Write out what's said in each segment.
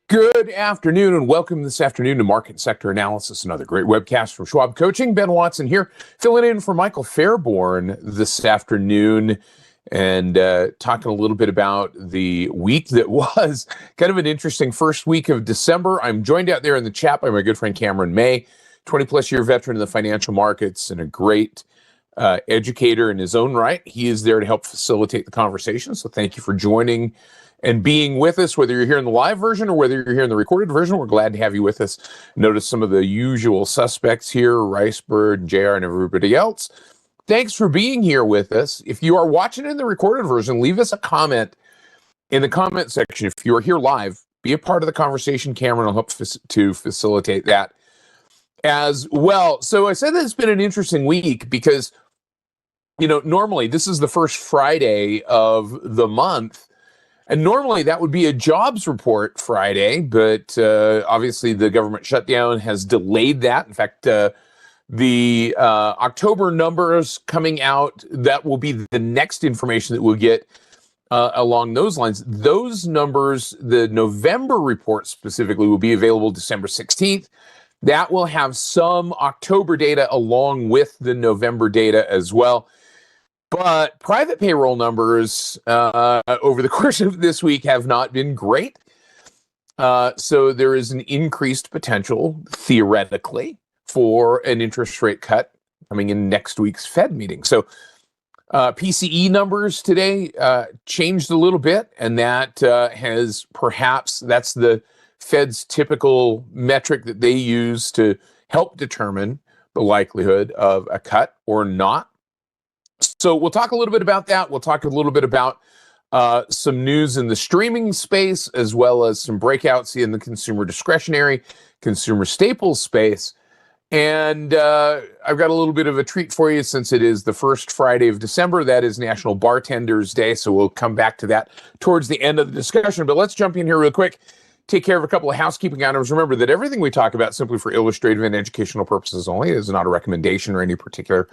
Good afternoon and welcome this afternoon to Market Sector Analysis, another great webcast from Schwab Coaching. Ben Watson here, filling in for Michael Fairborn this afternoon and talking a little bit about the week that was kind of an interesting first week of December. I'm joined out there in the chat by my good friend Cameron May, 20-plus year veteran in the financial markets and a great educator in his own right. He is there to help facilitate the conversation, so thank you for joining and being with us, whether you're here in the live version or whether you're here in the recorded version. We're glad to have you with us. Notice some of the usual suspects here, Ricebird, JR, and everybody else. Thanks for being here with us. If you are watching in the recorded version, leave us a comment in the comment section. If you are here live, be a part of the conversation. Cameron will help to facilitate that as well. So I said that it's been an interesting week because, normally this is the first Friday of the month. And normally that would be a jobs report Friday, but obviously the government shutdown has delayed that. In fact, the October numbers coming out, that will be the next information that we'll get along those lines. Those numbers, the November report specifically, will be available December 16th. That will have some October data along with the November data as well. But private payroll numbers over the course of this week have not been great. So there is an increased potential, theoretically, for an interest rate cut coming in next week's Fed meeting. So PCE numbers today changed a little bit, and that has that's the Fed's typical metric that they use to help determine the likelihood of a cut or not. So we'll talk a little bit about that. We'll talk a little bit about some news in the streaming space, as well as some breakouts in the consumer discretionary, consumer staples space. And I've got a little bit of a treat for you since it is the first Friday of December. That is National Bartenders Day. So we'll come back to that towards the end of the discussion. But let's jump in here real quick. Take care of a couple of housekeeping items. Remember that everything we talk about simply for illustrative and educational purposes only. It is not a recommendation or any particular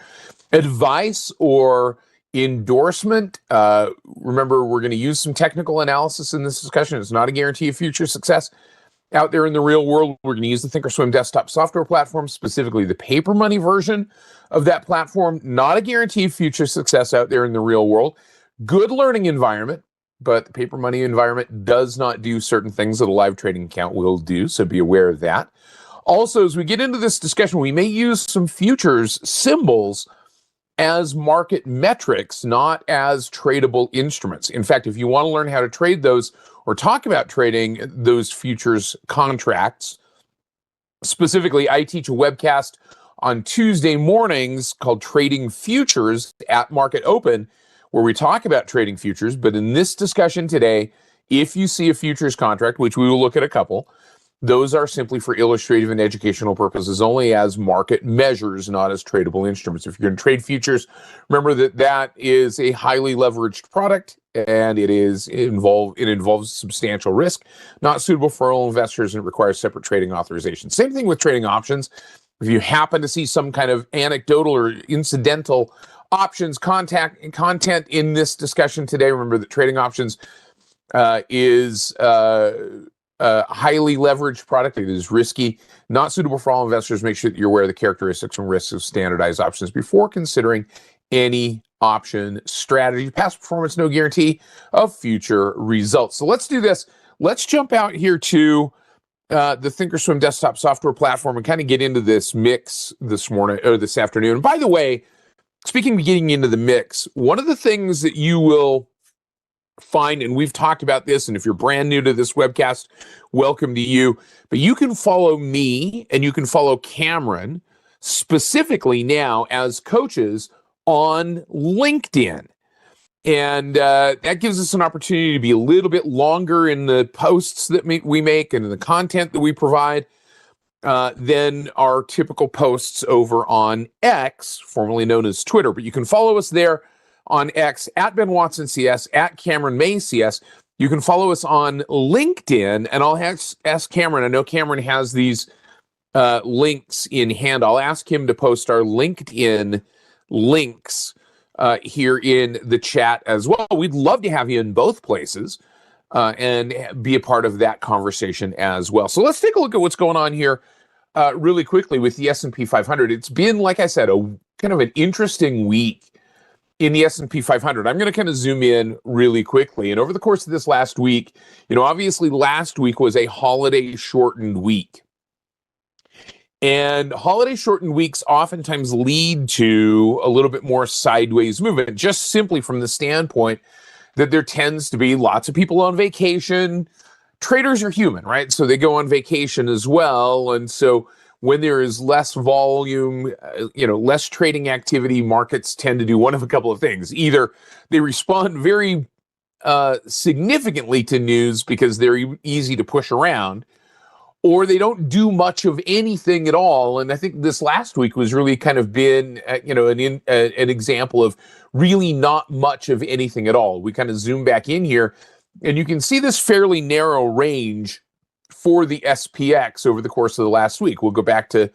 advice or endorsement. Remember, we're going to use some technical analysis in this discussion. It's not a guarantee of future success out there in the real world. We're going to use the Thinkorswim desktop software platform, specifically the paper money version of that platform. Not a guarantee of future success out there in the real world. Good learning environment. But the paper money environment does not do certain things that a live trading account will do, so be aware of that. Also, as we get into this discussion, we may use some futures symbols as market metrics, not as tradable instruments. In fact, if you want to learn how to trade those or talk about trading those futures contracts, specifically, I teach a webcast on Tuesday mornings called Trading Futures at Market Open, where we talk about trading futures. But in this discussion today, if you see a futures contract, which we will look at a couple, those are simply for illustrative and educational purposes only, as market measures, not as tradable instruments. If you're going to trade futures, remember that that is a highly leveraged product, and it involves substantial risk, not suitable for all investors, and it requires separate trading authorization. Same thing with trading options. If you happen to see some kind of anecdotal or incidental options content in this discussion today, remember that trading options is a highly leveraged product. It is risky, not suitable for all investors. Make sure that you're aware of the characteristics and risks of standardized options before considering any option strategy. Past performance, no guarantee of future results. So let's do this. Let's jump out here to the Thinkorswim desktop software platform and kind of get into this mix this morning or this afternoon. And by the way, speaking of getting into the mix, one of the things that you will find, and we've talked about this, and if you're brand new to this webcast, welcome to you, but you can follow me and you can follow Cameron specifically now as coaches on LinkedIn. And that gives us an opportunity to be a little bit longer in the posts that we make and in the content that we provide than our typical posts over on X, formerly known as Twitter. But you can follow us there on X at Ben Watson CS, at Cameron May CS. You can follow us on LinkedIn, and I'll ask Cameron. I know Cameron has these links in hand. I'll ask him to post our LinkedIn links here in the chat as well. We'd love to have you in both places. and be a part of that conversation as well. So let's take a look at what's going on here really quickly with the S&P 500. It's been, like I said, a kind of an interesting week in the S&P 500. I'm going to kind of zoom in really quickly. And over the course of this last week, obviously last week was a holiday shortened week. And holiday shortened weeks oftentimes lead to a little bit more sideways movement, just simply from the standpoint that there tends to be lots of people on vacation. Traders are human, right? So they go on vacation as well. And so when there is less volume, less trading activity, markets tend to do one of a couple of things. Either they respond very significantly to news because they're easy to push around, or they don't do much of anything at all. And I think this last week was really kind of been, an example of really not much of anything at all. We kind of zoom back in here, and you can see this fairly narrow range for the SPX over the course of the last week. We'll go back to,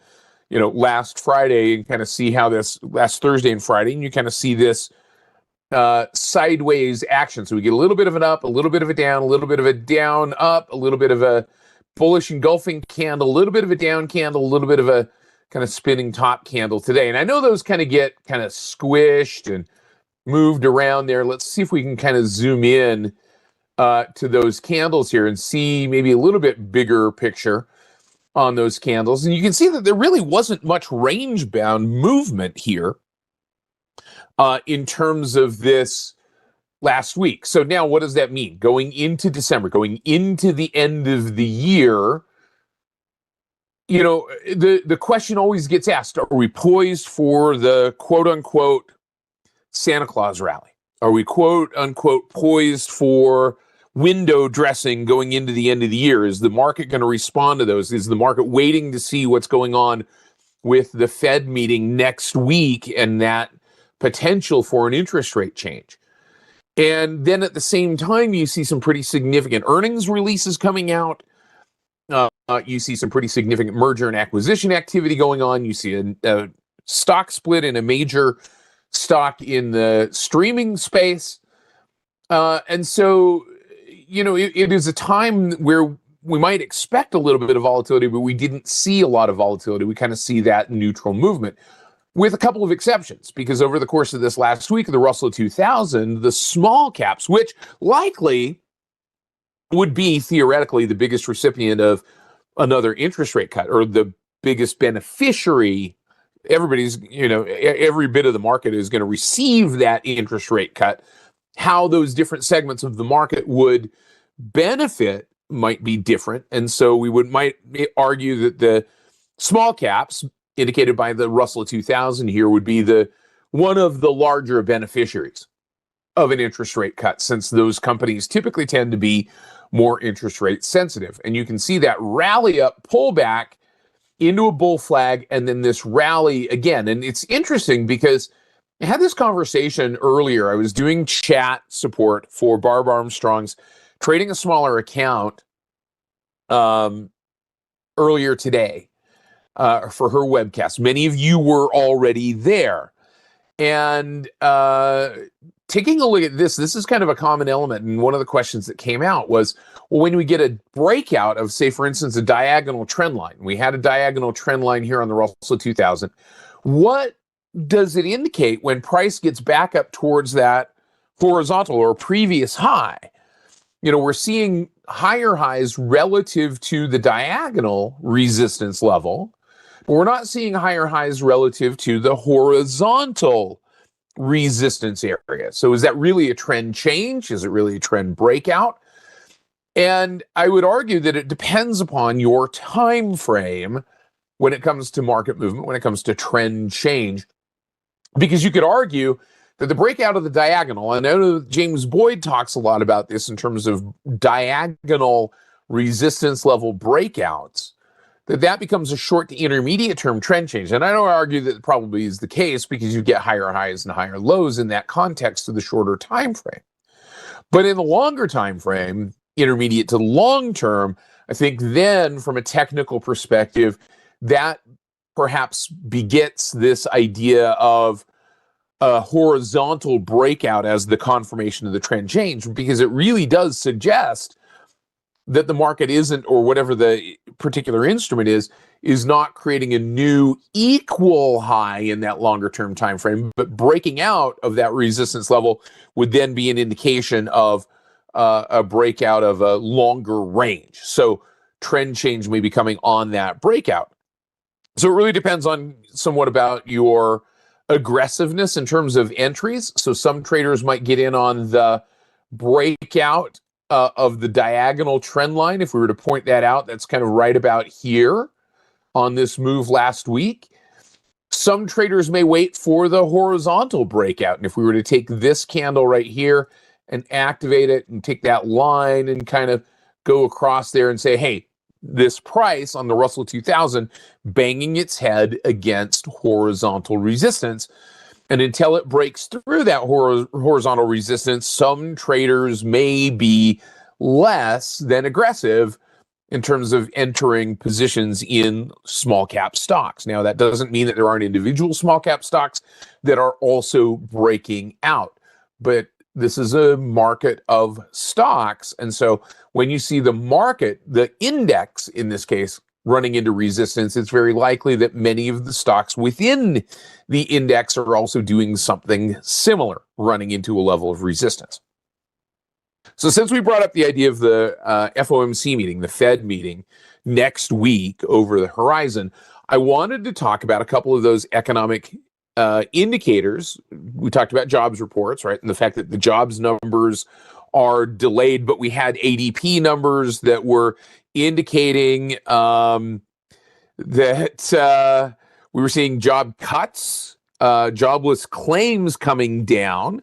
last Friday and kind of see how this last Thursday and Friday, and you kind of see this sideways action. So we get a little bit of an up, a little bit of a down, a little bit of a down, up, a little bit of a bullish engulfing candle, a little bit of a down candle, a little bit of a kind of spinning top candle today. And I know those kind of get kind of squished and moved around there. Let's see if we can kind of zoom in to those candles here and see maybe a little bit bigger picture on those candles. And you can see that there really wasn't much range-bound movement here in terms of this last week. So now what does that mean? Going into December, going into the end of the year, the question always gets asked, are we poised for the quote unquote Santa Claus rally? Are we quote unquote poised for window dressing going into the end of the year? Is the market going to respond to those? Is the market waiting to see what's going on with the Fed meeting next week and that potential for an interest rate change? And then at the same time, you see some pretty significant earnings releases coming out. You see some pretty significant merger and acquisition activity going on. You see a stock split in a major stock in the streaming space. And so, it is a time where we might expect a little bit of volatility, but we didn't see a lot of volatility. We kind of see that neutral movement, with a couple of exceptions, because over the course of this last week, the Russell 2000, the small caps, which likely would be theoretically the biggest recipient of another interest rate cut, or the biggest beneficiary, everybody's, every bit of the market is going to receive that interest rate cut. How those different segments of the market would benefit might be different. And so might argue that the small caps, indicated by the Russell 2000 here, would be one of the larger beneficiaries of an interest rate cut, since those companies typically tend to be more interest rate sensitive. And you can see that rally up, pull back into a bull flag, and then this rally again. And it's interesting because I had this conversation earlier. I was doing chat support for Barb Armstrong's Trading a Smaller Account earlier today. For her webcast. Many of you were already there. And taking a look at this is kind of a common element. And one of the questions that came out was, well, when we get a breakout of, say, for instance, a diagonal trend line, we had a diagonal trend line here on the Russell 2000. What does it indicate when price gets back up towards that horizontal or previous high? We're seeing higher highs relative to the diagonal resistance level, but we're not seeing higher highs relative to the horizontal resistance area. So is that really a trend change? Is it really a trend breakout? And I would argue that it depends upon your time frame when it comes to market movement, when it comes to trend change, because you could argue that the breakout of the diagonal, and I know James Boyd talks a lot about this in terms of diagonal resistance level breakouts, that becomes a short to intermediate term trend change. And I don't argue that it probably is the case, because you get higher highs and higher lows in that context of the shorter time frame. But in the longer time frame, intermediate to long term, I think then from a technical perspective, that perhaps begets this idea of a horizontal breakout as the confirmation of the trend change, because it really does suggest that the market isn't, or whatever the particular instrument is not creating a new equal high in that longer term time frame, but breaking out of that resistance level would then be an indication of a breakout of a longer range. So trend change may be coming on that breakout. So it really depends on somewhat about your aggressiveness in terms of entries. So some traders might get in on the breakout of the diagonal trend line. If we were to point that out, that's kind of right about here on this move last week. Some traders may wait for the horizontal breakout. And if we were to take this candle right here and activate it and take that line and kind of go across there and say, hey, this price on the Russell 2000 banging its head against horizontal resistance. And until it breaks through that horizontal resistance, some traders may be less than aggressive in terms of entering positions in small cap stocks. Now, that doesn't mean that there aren't individual small cap stocks that are also breaking out, but this is a market of stocks. And so when you see the market, the index in this case, running into resistance, it's very likely that many of the stocks within the index are also doing something similar, running into a level of resistance. So since we brought up the idea of the FOMC meeting, the Fed meeting next week over the horizon, I wanted to talk about a couple of those economic indicators. We talked about jobs reports, right? And the fact that the jobs numbers are delayed, but we had ADP numbers that were indicating that we were seeing job cuts, jobless claims coming down,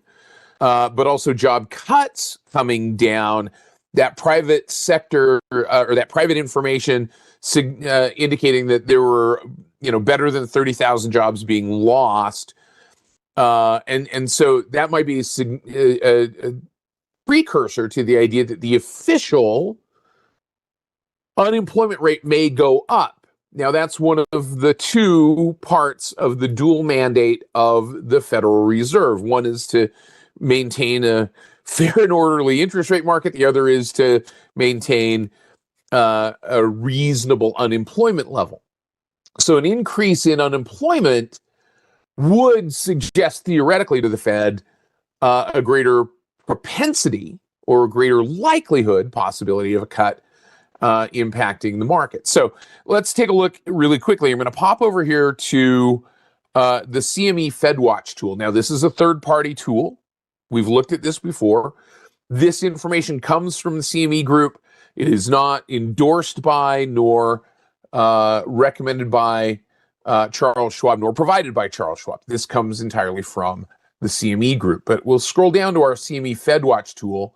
but also job cuts coming down. That private sector or that private information indicating that there were, better than 30,000 jobs being lost, and so that might be a precursor to the idea that the official unemployment rate may go up. Now, that's one of the two parts of the dual mandate of the Federal Reserve. One is to maintain a fair and orderly interest rate market. The other is to maintain a reasonable unemployment level. So an increase in unemployment would suggest theoretically to the Fed a greater propensity or a greater likelihood, possibility of a cut impacting the market. So let's take a look really quickly. I'm going to pop over here to the CME FedWatch tool. Now, this is a third-party tool. We've looked at this before. This information comes from the CME Group. It is not endorsed by nor recommended by Charles Schwab, nor provided by Charles Schwab. This comes entirely from the CME Group. But we'll scroll down to our CME FedWatch tool.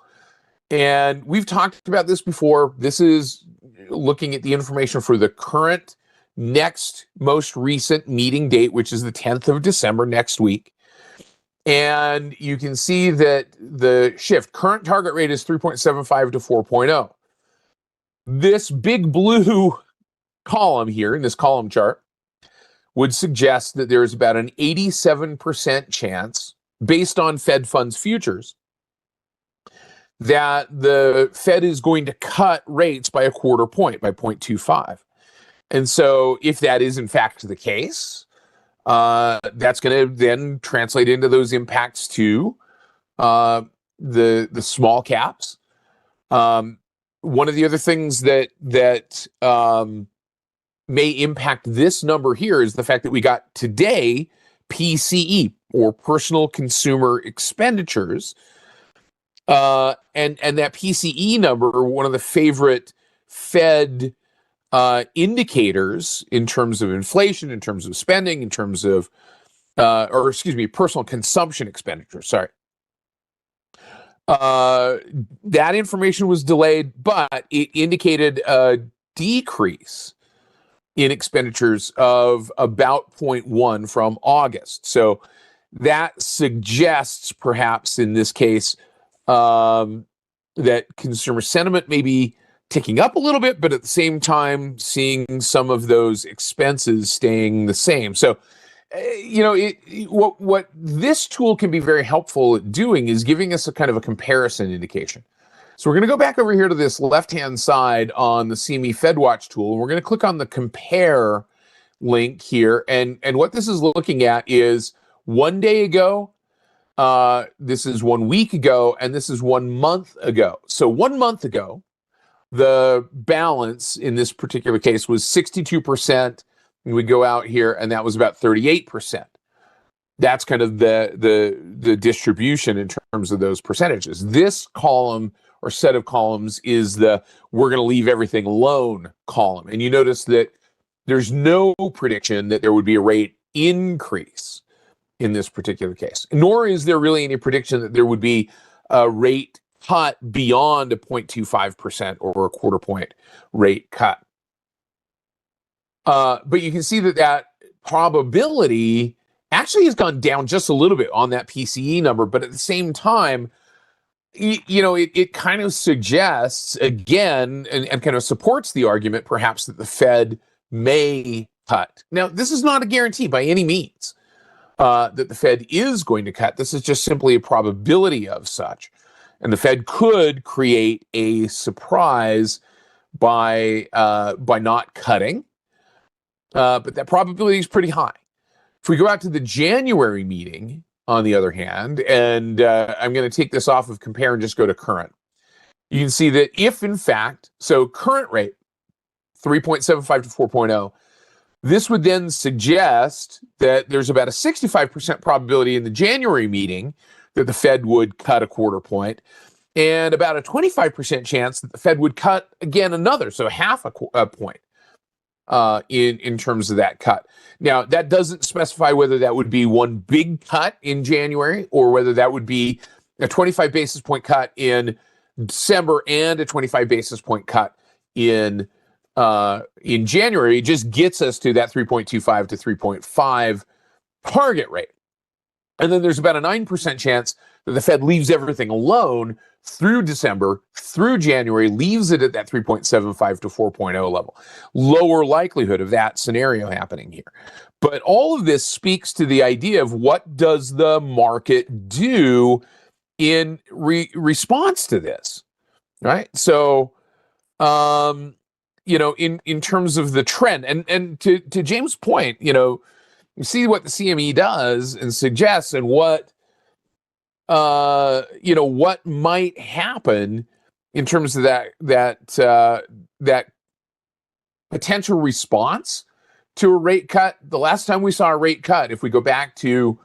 And we've talked about this before. This is looking at the information for the current, next, most recent meeting date, which is the 10th of December, next week. And you can see that the shift, current target rate is 3.75 to 4.0. This big blue column here in this column chart would suggest that there is about an 87% chance, based on Fed funds futures, that the Fed is going to cut rates by a quarter point, by 0.25. And so if that is in fact the case, that's going to then translate into those impacts to the small caps. One of the other things that may impact this number here is the fact that we got today PCE, or personal consumer expenditures, and that PCE number, one of the favorite Fed indicators in terms of inflation, in terms of spending, in terms of, personal consumption expenditures. Sorry. That information was delayed, but it indicated a decrease in expenditures of about 0.1 from August. So that suggests, perhaps in this case, that consumer sentiment may be ticking up a little bit, but at the same time, seeing some of those expenses staying the same. So what this tool can be very helpful at doing is giving us a kind of a comparison indication. So we're going to go back over here to this left-hand side on the CME FedWatch tool, and we're going to click on the compare link here. And what this is looking at is 1 day ago, this is 1 week ago, and this is 1 month ago. So 1 month ago, the balance in this particular case was 62%. And we go out here, and that was about 38%. That's kind of the distribution in terms of those percentages. This column or set of columns is the we're going to leave everything alone column. And you notice that there's no prediction that there would be a rate increase in this particular case, nor is there really any prediction that there would be a rate cut beyond a 0.25% or a quarter point rate cut. But you can see that probability actually has gone down just a little bit on that PCE number, but at the same time, it kind of suggests, again, and kind of supports the argument, perhaps, that the Fed may cut. Now, this is not a guarantee by any means that the Fed is going to cut. This is just simply a probability of such. And the Fed could create a surprise by not cutting, but that probability is pretty high. If we go out to the January meeting, on the other hand, and I'm going to take this off of compare and just go to current, you can see that if, in fact, so current rate, 3.75 to 4.0, this would then suggest that there's about a 65% probability in the January meeting that the Fed would cut a quarter point, and about a 25% chance that the Fed would cut again another, so half a point in terms of that cut. Now, that doesn't specify whether that would be one big cut in January or whether that would be a 25 basis point cut in December and a 25 basis point cut in January. It just gets us to that 3.25 to 3.5 target rate. And then there's about a 9% chance that the Fed leaves everything alone through December, through January, leaves it at that 3.75 to 4.0 level. Lower likelihood of that scenario happening here. But all of this speaks to the idea of what does the market do in response to this, right? So, in terms of the trend, and to James' point, you see what the CME does and suggests, and what might happen in terms of that potential response to a rate cut. The last time we saw a rate cut, if we go back to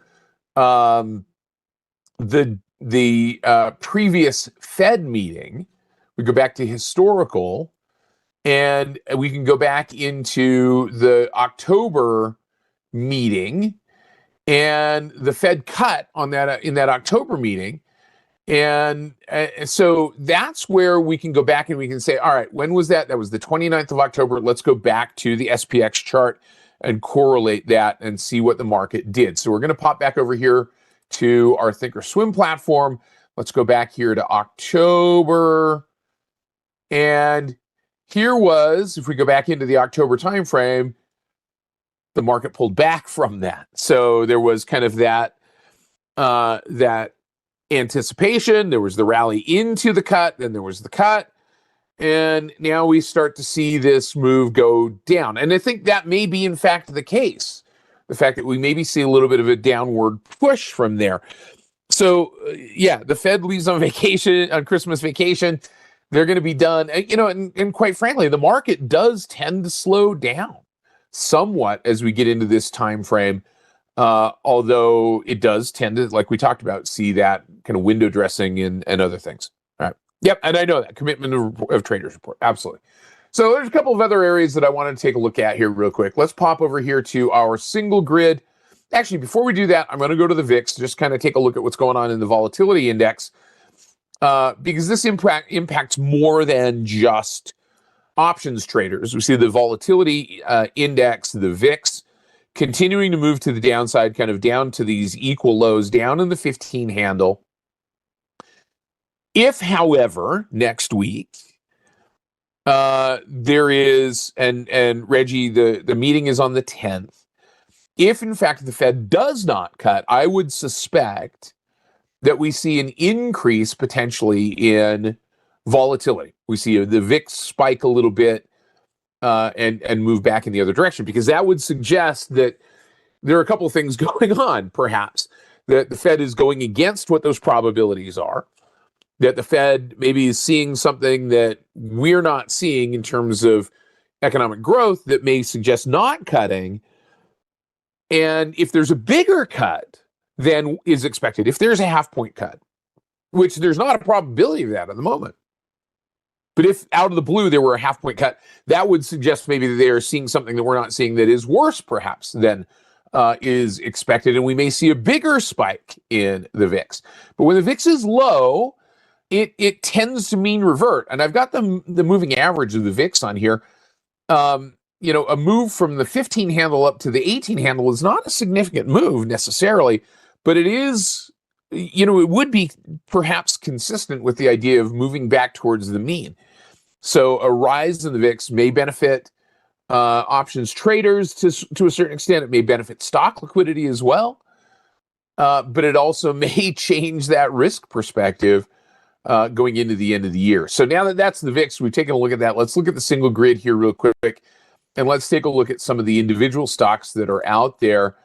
the previous Fed meeting, we go back to historical, and we can go back into the October meeting, and the Fed cut on that in that October meeting. And so that's where we can go back and we can say, all right, when was that? That was the 29th of October. Let's go back to the SPX chart and correlate that and see what the market did. So we're going to pop back over here to our Thinkorswim platform. Let's go back here to October. And here was, if we go back into the October timeframe, the market pulled back from that. So there was kind of that anticipation. There was the rally into the cut, then there was the cut, and now we start to see this move go down. And I think that may be, in fact, the case. The fact that we maybe see a little bit of a downward push from there. So, the Fed leaves on vacation, on Christmas vacation. They're going to be done. And quite frankly, the market does tend to slow down somewhat as we get into this time frame, although it does tend to, like we talked about, see that kind of window dressing and other things. All right. Yep, and I know that commitment of traders report, absolutely. So there's a couple of other areas that I wanted to take a look at here real quick. Let's pop over here to our single grid. Actually, before we do that, I'm going to go to the VIX, just kind of take a look at what's going on in the volatility index, because this impacts more than just options traders. We see the volatility index, the VIX, continuing to move to the downside, kind of down to these equal lows, down in the 15 handle. If, however, next week there is, and Reggie, the meeting is on the 10th. if in fact the Fed does not cut, I would suspect that we see an increase potentially in volatility. We see the VIX spike a little bit and move back in the other direction, because that would suggest that there are a couple of things going on, perhaps, that the Fed is going against what those probabilities are, that the Fed maybe is seeing something that we're not seeing in terms of economic growth that may suggest not cutting. And if there's a bigger cut than is expected, if there's a half-point cut, which there's not a probability of that at the moment, but if out of the blue there were a half-point cut, that would suggest maybe that they are seeing something that we're not seeing that is worse, perhaps, than is expected, and we may see a bigger spike in the VIX. But when the VIX is low, it tends to mean revert. And I've got the moving average of the VIX on here. A move from the 15 handle up to the 18 handle is not a significant move necessarily, but it is, it would be perhaps consistent with the idea of moving back towards the mean. So a rise in the VIX may benefit options traders to a certain extent. It may benefit stock liquidity as well, but it also may change that risk perspective going into the end of the year. So now that that's the VIX, we've taken a look at that. Let's look at the single grid here real quick, and let's take a look at some of the individual stocks that are out there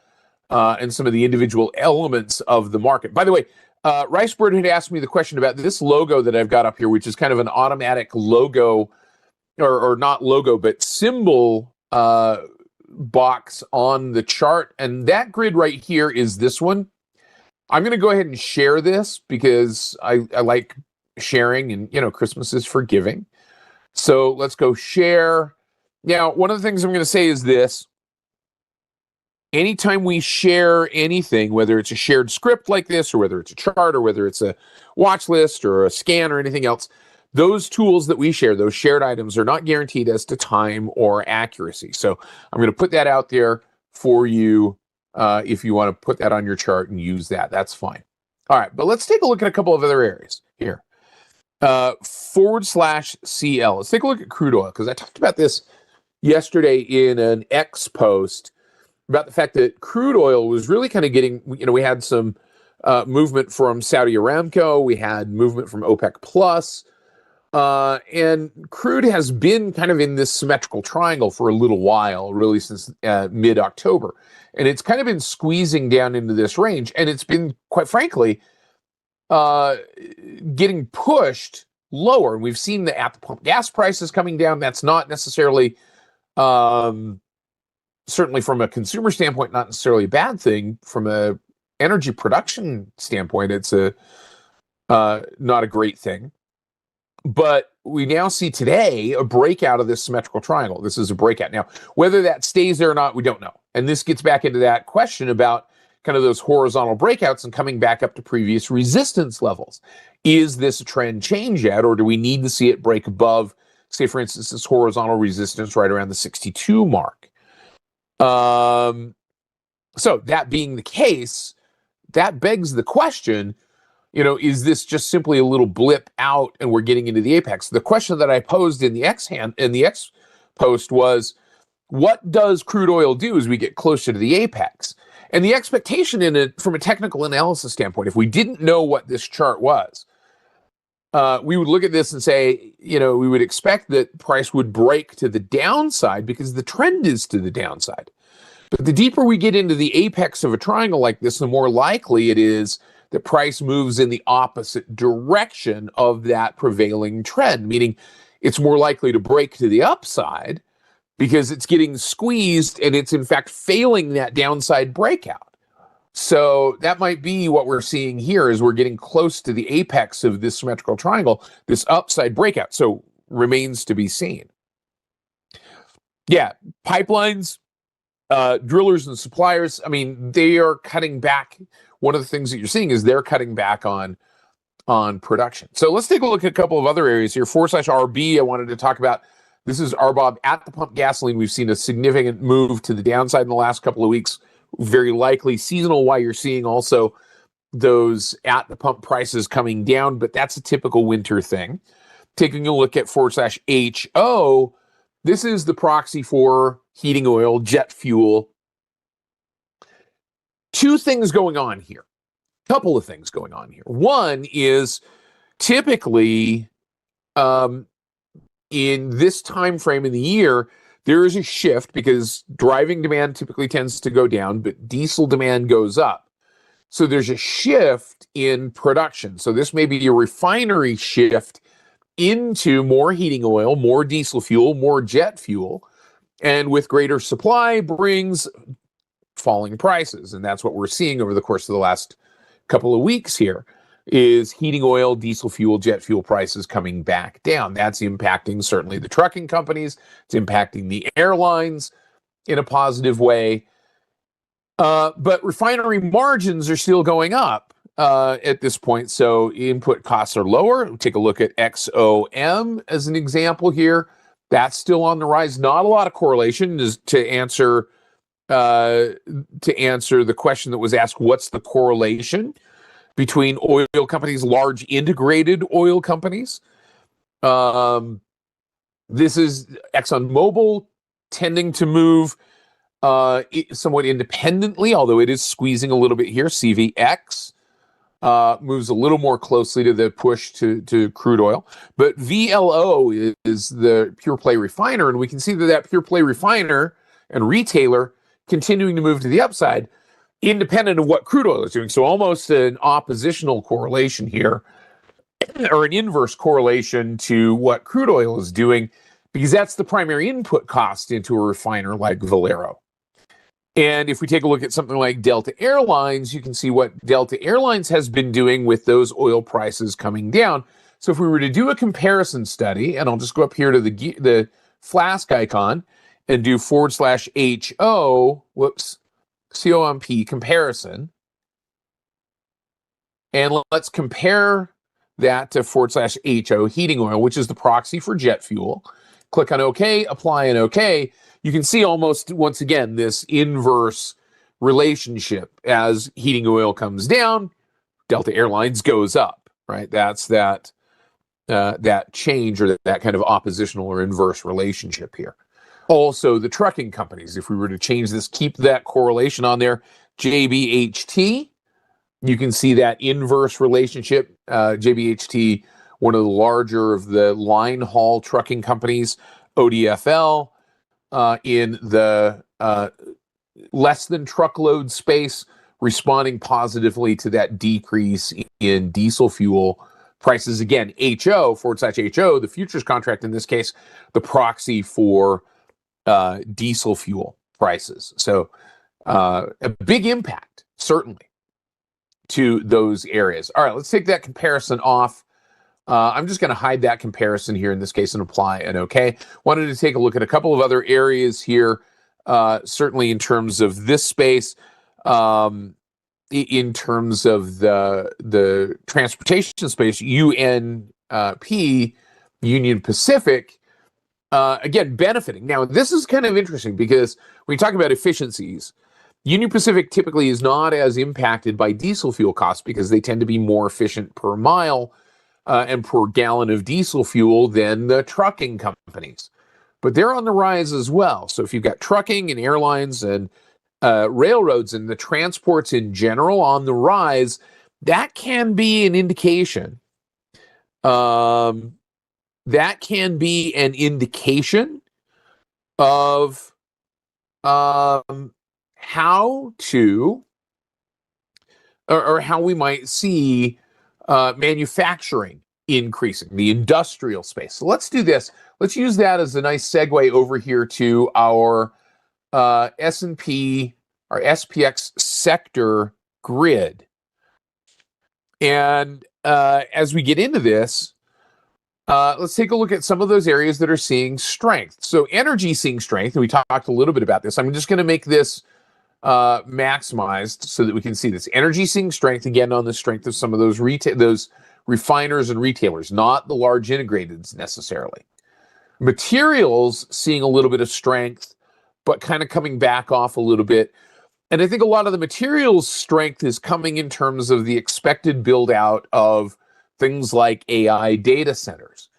and some of the individual elements of the market. By the way, Ricebird had asked me the question about this logo that I've got up here, which is kind of an automatic logo, or not logo, but symbol box on the chart. And that grid right here is this one. I'm going to go ahead and share this because I like sharing, and, Christmas is for giving. So let's go share. Now, one of the things I'm going to say is this. Anytime we share anything, whether it's a shared script like this, or whether it's a chart, or whether it's a watch list or a scan or anything else, those tools that we share, those shared items, are not guaranteed as to time or accuracy. So I'm going to put that out there for you. If you want to put that on your chart and use that, that's fine. All right, but let's take a look at a couple of other areas here. /CL. Let's take a look at crude oil, because I talked about this yesterday in an X post about the fact that crude oil was really kind of getting, we had some movement from Saudi Aramco, we had movement from OPEC Plus, and crude has been kind of in this symmetrical triangle for a little while, really since mid-October. And it's kind of been squeezing down into this range, and it's been, quite frankly, getting pushed lower. And we've seen the at-the-pump gas prices coming down. That's not necessarily, certainly from a consumer standpoint, not necessarily a bad thing. From a energy production standpoint, it's not a great thing. But we now see today a breakout of this symmetrical triangle. This is a breakout. Now, whether that stays there or not, we don't know. And this gets back into that question about kind of those horizontal breakouts and coming back up to previous resistance levels. Is this a trend change yet, or do we need to see it break above, say, for instance, this horizontal resistance right around the 62 mark? So that being the case, that begs the question, is this just simply a little blip out and we're getting into the apex? The question that I posed in the X post was, what does crude oil do as we get closer to the apex? And the expectation in it, from a technical analysis standpoint, if we didn't know what this chart was, we would look at this and say, we would expect that price would break to the downside because the trend is to the downside. But the deeper we get into the apex of a triangle like this, the more likely it is that price moves in the opposite direction of that prevailing trend, meaning it's more likely to break to the upside because it's getting squeezed and it's in fact failing that downside breakout. So that might be what we're seeing here, is we're getting close to the apex of this symmetrical triangle, this upside breakout. So remains to be seen. Yeah, pipelines, drillers and suppliers, they are cutting back. One of the things that you're seeing is they're cutting back on production. So let's take a look at a couple of other areas here. /RB, I wanted to talk about. This is RBOB at the pump gasoline. We've seen a significant move to the downside in the last couple of weeks, very likely seasonal, why you're seeing also those at the pump prices coming down, but that's a typical winter thing. Taking a look at /HO, this is the proxy for heating oil, jet fuel. two things going on here. Couple of things going on here. One is typically in this time frame in the year, there is a shift because driving demand typically tends to go down, but diesel demand goes up. So there's a shift in production. So this may be a refinery shift into more heating oil, more diesel fuel, more jet fuel. And with greater supply brings falling prices. And that's what we're seeing over the course of the last couple of weeks here is heating oil, diesel fuel, jet fuel prices coming back down. That's impacting certainly the trucking companies. It's impacting the airlines in a positive way. But refinery margins are still going up at this point. So input costs are lower. Take a look at XOM as an example here. That's still on the rise. Not a lot of correlation is to answer the question that was asked. What's the correlation between oil companies, large integrated oil companies? This is ExxonMobil tending to move somewhat independently, although it is squeezing a little bit here. CVX moves a little more closely to the push to crude oil. But VLO is the pure play refiner, and we can see that pure play refiner and retailer continuing to move to the upside, independent of what crude oil is doing. So almost an oppositional correlation here, or an inverse correlation to what crude oil is doing, because that's the primary input cost into a refiner like Valero. And if we take a look at something like Delta Airlines, you can see what Delta Airlines has been doing with those oil prices coming down. So if we were to do a comparison study, and I'll just go up here to the flask icon and do /HO, COMP comparison. And let's compare that to /HO heating oil, which is the proxy for jet fuel. Click on OK, apply an OK. You can see almost, once again, this inverse relationship. As heating oil comes down, Delta Airlines goes up, right? That's that change, or that kind of oppositional or inverse relationship here. Also, the trucking companies, if we were to change this, keep that correlation on there. JBHT, you can see that inverse relationship. JBHT, one of the larger of the line haul trucking companies. ODFL, in the less than truckload space, responding positively to that decrease in diesel fuel prices. Again, HO, /HO, the futures contract in this case, the proxy for diesel fuel prices. So a big impact, certainly, to those areas. All right, let's take that comparison off. I'm just going to hide that comparison here in this case and apply an OK. Wanted to take a look at a couple of other areas here, certainly in terms of this space, in terms of the transportation space. UNP, Union Pacific, again, benefiting. Now, this is kind of interesting because when you talk about efficiencies, Union Pacific typically is not as impacted by diesel fuel costs because they tend to be more efficient per mile and per gallon of diesel fuel than the trucking companies. But they're on the rise as well. So if you've got trucking and airlines and railroads and the transports in general on the rise, that can be an indication. That can be an indication of how to, or how we might see manufacturing increasing, the industrial space. So let's do this. Let's use that as a nice segue over here to our S&P, our SPX sector grid. And as we get into this, let's take a look at some of those areas that are seeing strength. So energy seeing strength, and we talked a little bit about this. I'm just going to make this maximized so that we can see this. Energy seeing strength, again, on the strength of some of those refiners and retailers, not the large integrateds necessarily. Materials seeing a little bit of strength, but kind of coming back off a little bit. And I think a lot of the materials strength is coming in terms of the expected build out of things like AI data centers.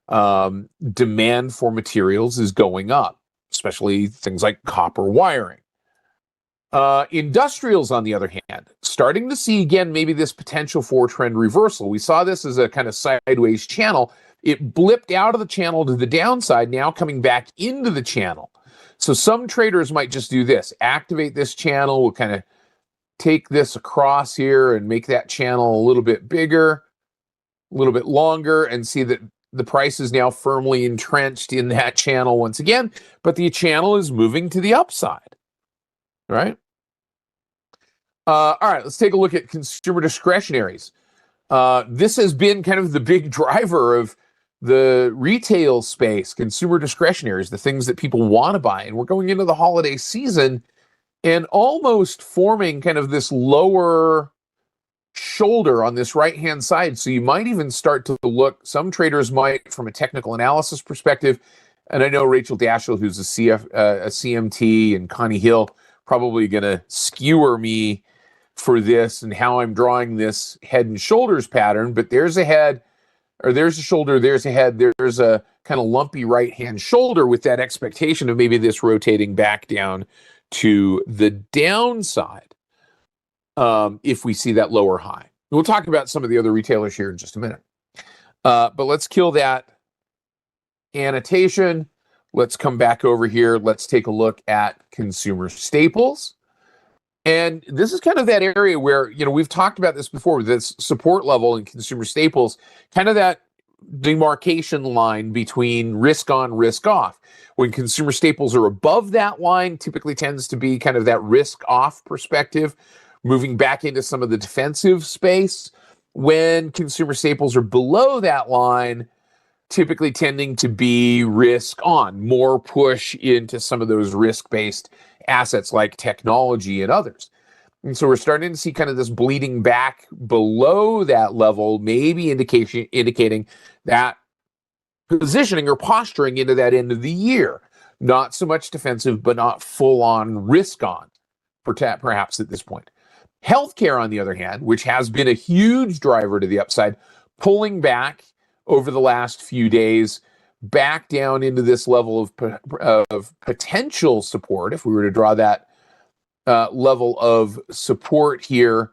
Demand for materials is going up, especially things like copper wiring. Industrials, on the other hand, starting to see again maybe this potential for trend reversal. We saw this as a kind of sideways channel. It blipped out of the channel to the downside, now coming back into the channel. So some traders might just do this, activate this channel, we'll kind of take this across here and make that channel a little bit bigger, a little bit longer, and see that the price is now firmly entrenched in that channel once again, but the channel is moving to the upside, right? All right, let's take a look at consumer discretionaries. This has been kind of the big driver of the retail space, consumer discretionaries, the things that people want to buy. And we're going into the holiday season and almost forming kind of this lower shoulder on this right-hand side. So you might even start to look, some traders might, from a technical analysis perspective, and I know Rachel Dashiell, who's a CMT, and Connie Hill, probably going to skewer me for this and how I'm drawing this head and shoulders pattern, but there's a head, or there's a shoulder, there's a head, there's a kind of lumpy right-hand shoulder with that expectation of maybe this rotating back down to the downside if we see that lower high. We'll talk about some of the other retailers here in just a minute. But let's kill that annotation. Let's come back over here. Let's take a look at consumer staples. And this is kind of that area where, you know, we've talked about this before, this support level in consumer staples, kind of that demarcation line between risk on, risk off. When consumer staples are above that line, typically tends to be kind of that risk off perspective, moving back into some of the defensive space. When consumer staples are below that line, typically tending to be risk on, more push into some of those risk-based assets like technology and others. And so we're starting to see kind of this bleeding back below that level, maybe indicating that positioning or posturing into that end of the year. Not so much defensive, but not full-on risk on, perhaps at this point. Healthcare, on the other hand, which has been a huge driver to the upside, pulling back over the last few days, back down into this level of potential support, if we were to draw that level of support here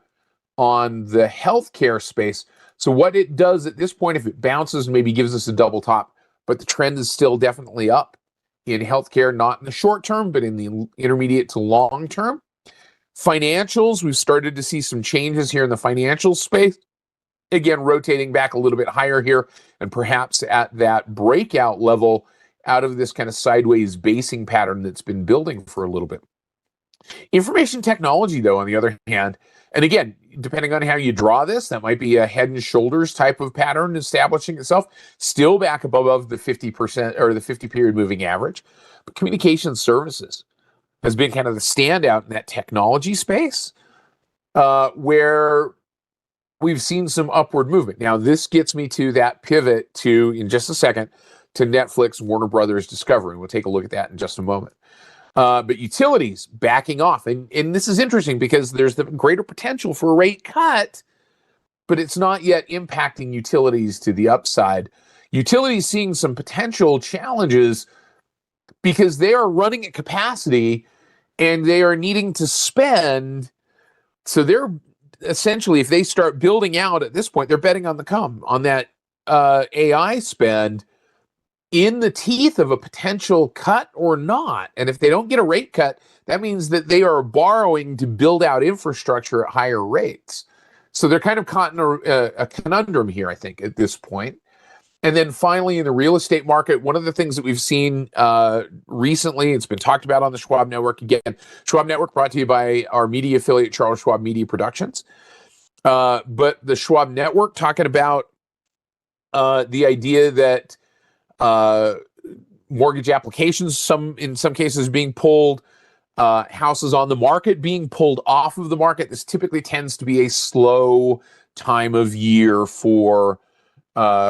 on the healthcare space. So what it does at this point, if it bounces, maybe gives us a double top, but the trend is still definitely up in healthcare, not in the short term, but in the intermediate to long term. Financials, we've started to see some changes here in the financial space. Again, rotating back a little bit higher here, and perhaps at that breakout level out of this kind of sideways basing pattern that's been building for a little bit. Information technology, though, on the other hand, and again, depending on how you draw this, that might be a head and shoulders type of pattern establishing itself, still back above the 50% or the 50-period moving average. But communication services has been kind of the standout in that technology space, where we've seen some upward movement. Now, this gets me to that pivot to, in just a second, to Netflix, Warner Brothers, Discovery. We'll take a look at that in just a moment. But utilities backing off. And this is interesting because there's the greater potential for a rate cut, but it's not yet impacting utilities to the upside. Utilities seeing some potential challenges because they are running at capacity and they are needing to spend. So they're essentially, if they start building out at this point, they're betting on the come, on that AI spend in the teeth of a potential cut or not. And if they don't get a rate cut, that means that they are borrowing to build out infrastructure at higher rates. So they're kind of caught in a conundrum here, I think, at this point. And then finally, in the real estate market, one of the things that we've seen recently, it's been talked about on the Schwab Network. Again, Schwab Network brought to you by our media affiliate, Charles Schwab Media Productions. But the Schwab Network talking about the idea that mortgage applications, in some cases being pulled, houses on the market being pulled off of the market. This typically tends to be a slow time of year for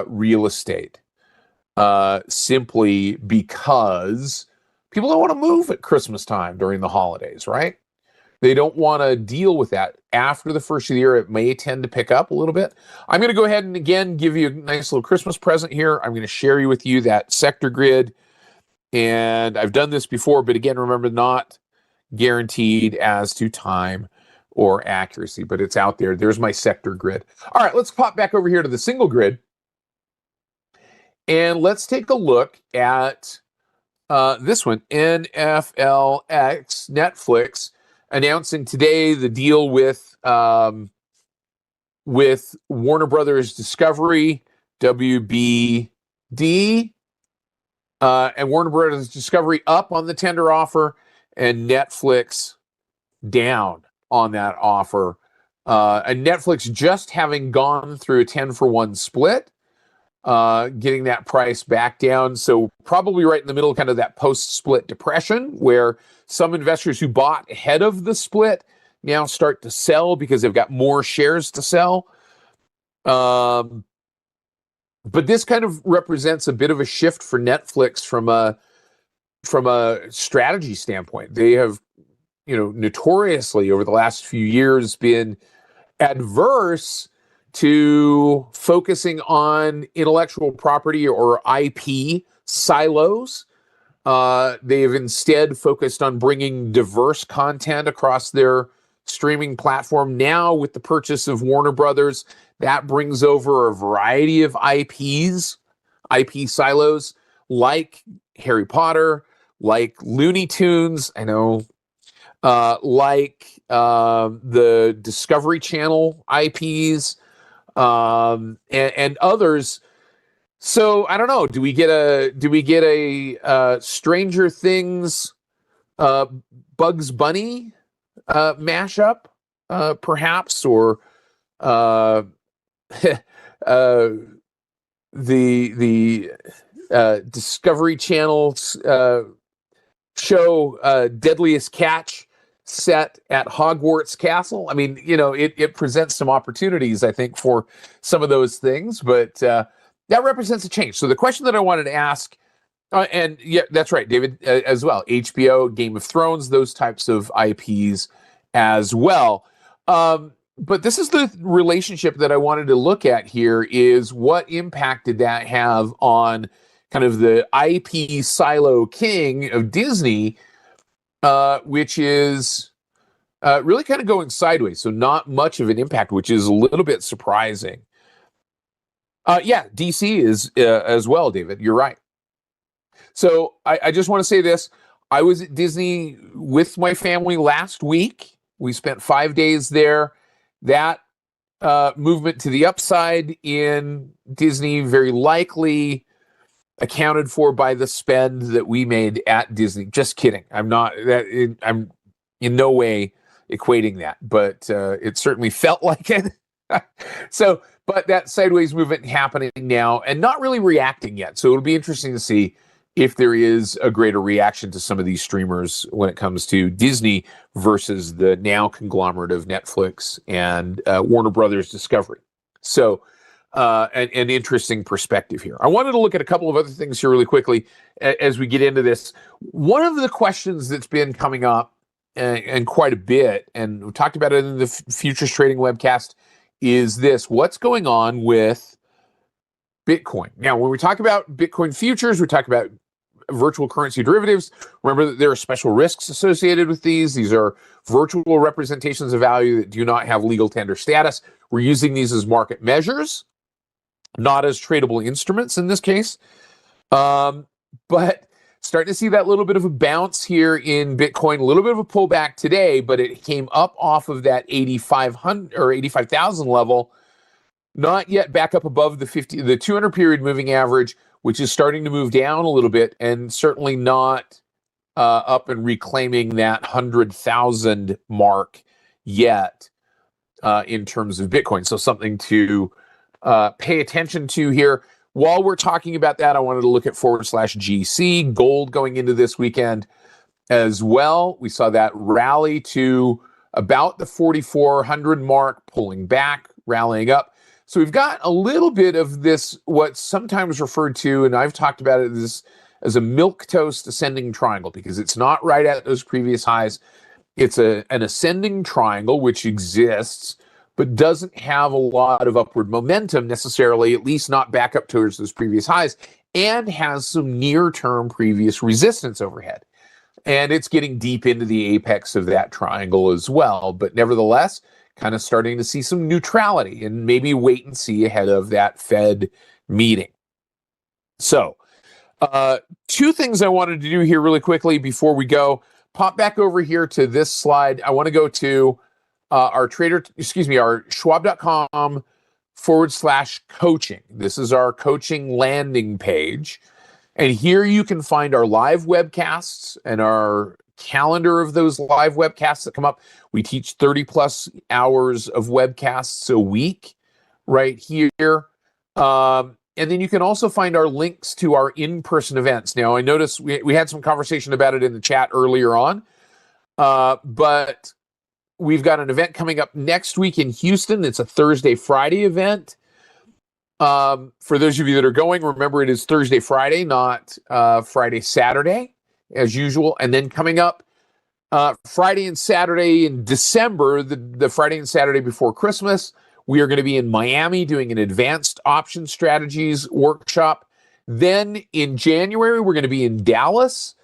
real estate, simply because people don't want to move at Christmas time during the holidays, right? They don't want to deal with that. After the first of the year, it may tend to pick up a little bit. I'm going to go ahead and again give you a nice little Christmas present here. I'm going to share with you that sector grid. And I've done this before, but again, remember, not guaranteed as to time or accuracy, but it's out there. There's my sector grid. All right, let's pop back over here to the single grid. And let's take a look at this one, NFLX, Netflix, announcing today the deal with Warner Brothers Discovery, WBD, and Warner Brothers Discovery up on the tender offer, and Netflix down on that offer. And Netflix just having gone through a 10-for-1 split, getting that price back down. So probably right in the middle, kind of that post-split depression, where some investors who bought ahead of the split now start to sell because they've got more shares to sell. But this kind of represents a bit of a shift for Netflix from a strategy standpoint. They have, notoriously over the last few years been adverse to focusing on intellectual property or IP silos. They have instead focused on bringing diverse content across their streaming platform. Now, with the purchase of Warner Brothers, that brings over a variety of IP silos, like Harry Potter, like Looney Tunes, like the Discovery Channel IPs, and others. So I don't know. Do we get a Stranger Things, Bugs Bunny mashup, perhaps, or the Discovery Channel's show Deadliest Catch set at Hogwarts Castle? I mean, it presents some opportunities, I think, for some of those things, but that represents a change. So the question that I wanted to ask, and yeah, that's right, David, as well, HBO, Game of Thrones, those types of IPs as well. But this is the relationship that I wanted to look at here, is what impact did that have on kind of the IP silo king of Disney, which is really kind of going sideways. So not much of an impact, which is a little bit surprising. Yeah, DC is as well, David. You're right. So I just want to say this. I was at Disney with my family last week. We spent 5 days there. That movement to the upside in Disney very likely accounted for by the spend that we made at Disney. Just kidding. I'm in no way equating that, but it certainly felt like it. But that sideways movement happening now and not really reacting yet. So it'll be interesting to see if there is a greater reaction to some of these streamers when it comes to Disney versus the now conglomerate of Netflix and Warner Brothers Discovery. So an interesting perspective here. I wanted to look at a couple of other things here really quickly as we get into this. One of the questions that's been coming up and quite a bit, and we talked about it in the Futures Trading webcast, is this: what's going on with Bitcoin? Now, when we talk about Bitcoin futures, we talk about virtual currency derivatives. Remember that there are special risks associated with these. These are virtual representations of value that do not have legal tender status. We're using these as market measures, not as tradable instruments in this case. But starting to see that little bit of a bounce here in Bitcoin, a little bit of a pullback today, but it came up off of that 8,500 or 85,000 level, not yet back up above the 200 period moving average, which is starting to move down a little bit, and certainly not up and reclaiming that 100,000 mark yet in terms of Bitcoin. So something to pay attention to here. While we're talking about that, I wanted to look at /GC, gold going into this weekend as well. We saw that rally to about the 4,400 mark, pulling back, rallying up. So we've got a little bit of this, what's sometimes referred to, and I've talked about it as a milquetoast ascending triangle, because it's not right at those previous highs. It's an ascending triangle which exists, but doesn't have a lot of upward momentum necessarily, at least not back up towards those previous highs, and has some near-term previous resistance overhead. and it's getting deep into the apex of that triangle as well. But nevertheless, kind of starting to see some neutrality and maybe wait and see ahead of that Fed meeting. So, two things I wanted to do here really quickly before we go. Pop back over here to this slide. I want to go to our schwab.com/coaching. This is our coaching landing page. And here you can find our live webcasts and our calendar of those live webcasts that come up. We teach 30 plus hours of webcasts a week right here. And then you can also find our links to our in-person events. Now, I noticed we had some conversation about it in the chat earlier on, but we've got an event coming up next week in Houston. It's a Thursday, Friday event. For those of you that are going, remember it is Thursday, Friday, not Friday, Saturday, as usual. And then coming up Friday and Saturday in December, the Friday and Saturday before Christmas, we are going to be in Miami doing an advanced option strategies workshop. Then in January, we're going to be in Dallas,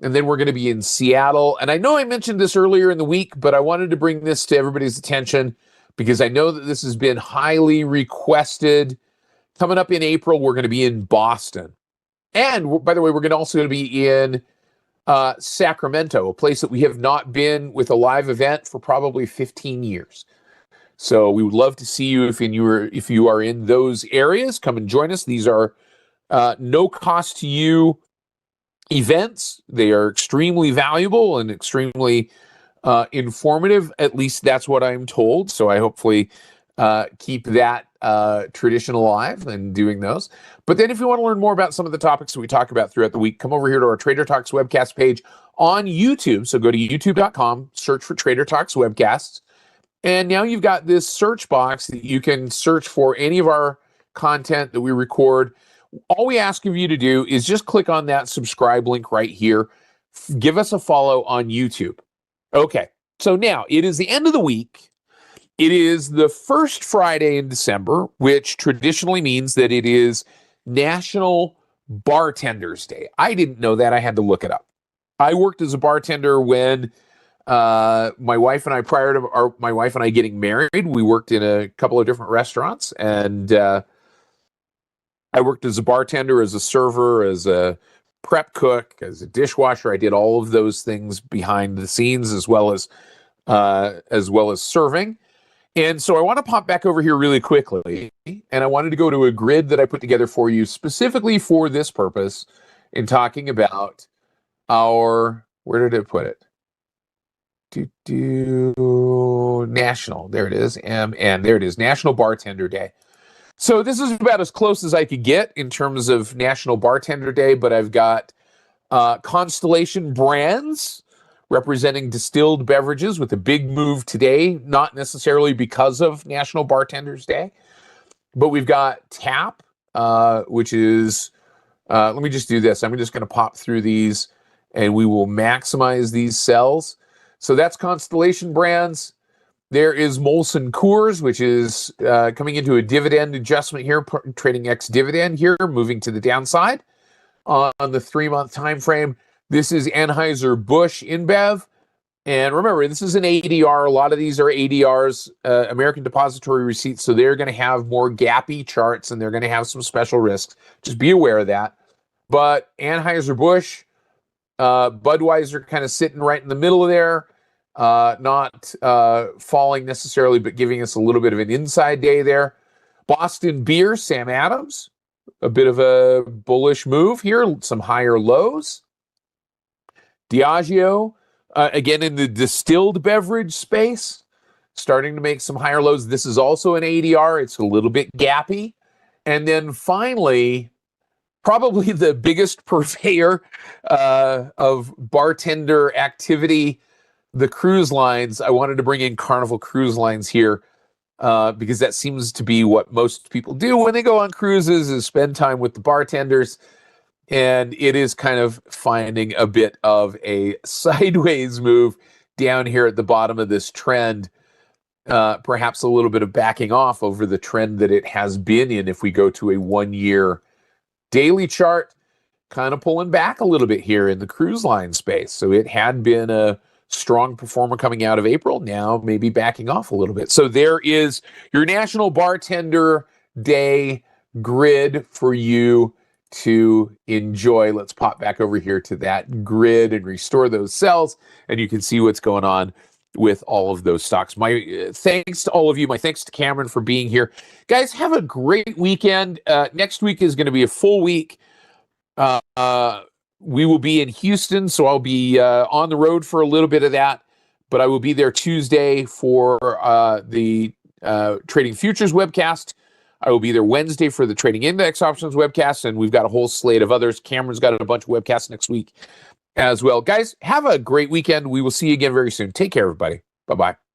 and then we're going to be in Seattle. And I know I mentioned this earlier in the week, but I wanted to bring this to everybody's attention because I know that this has been highly requested. Coming up in April, we're going to be in Boston. And by the way, we're going to also be in Sacramento, a place that we have not been with a live event for probably 15 years. So we would love to see you if you are in those areas. Come and join us. These are no cost to you events. They are extremely valuable and extremely informative. At least that's what I'm told. So I hopefully keep that tradition alive and doing those. But then if you want to learn more about some of the topics that we talk about throughout the week, come over here to our Trader Talks webcast page on YouTube. So go to youtube.com, search for Trader Talks webcasts. And now you've got this search box that you can search for any of our content that we record. All we ask of you to do is just click on that subscribe link right here. Give us a follow on YouTube. Okay, so now it is the end of the week. It is the first Friday in December, which traditionally means that it is National Bartenders Day. I didn't know that. I had to look it up. I worked as a bartender when my wife and I getting married, we worked in a couple of different restaurants, and I worked as a bartender, as a server, as a prep cook, as a dishwasher. I did all of those things behind the scenes as well as serving. And so I want to pop back over here really quickly, and I wanted to go to a grid that I put together for you specifically for this purpose in talking about where did I put it? National, there it is, and there it is, National Bartender Day. So this is about as close as I could get in terms of National Bartender Day, but I've got Constellation Brands representing distilled beverages with a big move today, not necessarily because of National Bartenders Day, but we've got TAP, which is, let me just do this. I'm just going to pop through these and we will maximize these cells. So that's Constellation Brands. There is Molson Coors, which is coming into a dividend adjustment here, trading ex-dividend here, moving to the downside on the 3-month time frame. This is Anheuser-Busch InBev. And remember, this is an ADR. A lot of these are ADRs, American Depository Receipts, so they're going to have more gappy charts and they're going to have some special risks. Just be aware of that. But Anheuser-Busch, Budweiser kind of sitting right in the middle of there, not falling necessarily, but giving us a little bit of an inside day there. Boston Beer, Sam Adams, a bit of a bullish move here, some higher lows. Diageo, again in the distilled beverage space, starting to make some higher lows. This is also an ADR. It's a little bit gappy. And then finally, probably the biggest purveyor of bartender activity, the cruise lines. I wanted to bring in Carnival Cruise Lines here because that seems to be what most people do when they go on cruises, is spend time with the bartenders. And it is kind of finding a bit of a sideways move down here at the bottom of this trend. Perhaps a little bit of backing off over the trend that it has been in if we go to a 1-year daily chart. kind of pulling back a little bit here in the cruise line space. So it had been a strong performer coming out of April, now maybe backing off a little bit. So there is your National Bartender Day grid for you to enjoy. Let's pop back over here to that grid and restore those cells, and you can see what's going on with all of those stocks. My thanks to all of you. My thanks to Cameron for being here. Guys, have a great weekend. Next week is going to be a full week. We will be in Houston, so I'll be on the road for a little bit of that, but I will be there Tuesday for the Trading Futures webcast. I will be there Wednesday for the Trading Index Options webcast, and we've got a whole slate of others. Cameron's got a bunch of webcasts next week as well. Guys, have a great weekend. We will see you again very soon. Take care, everybody. Bye-bye.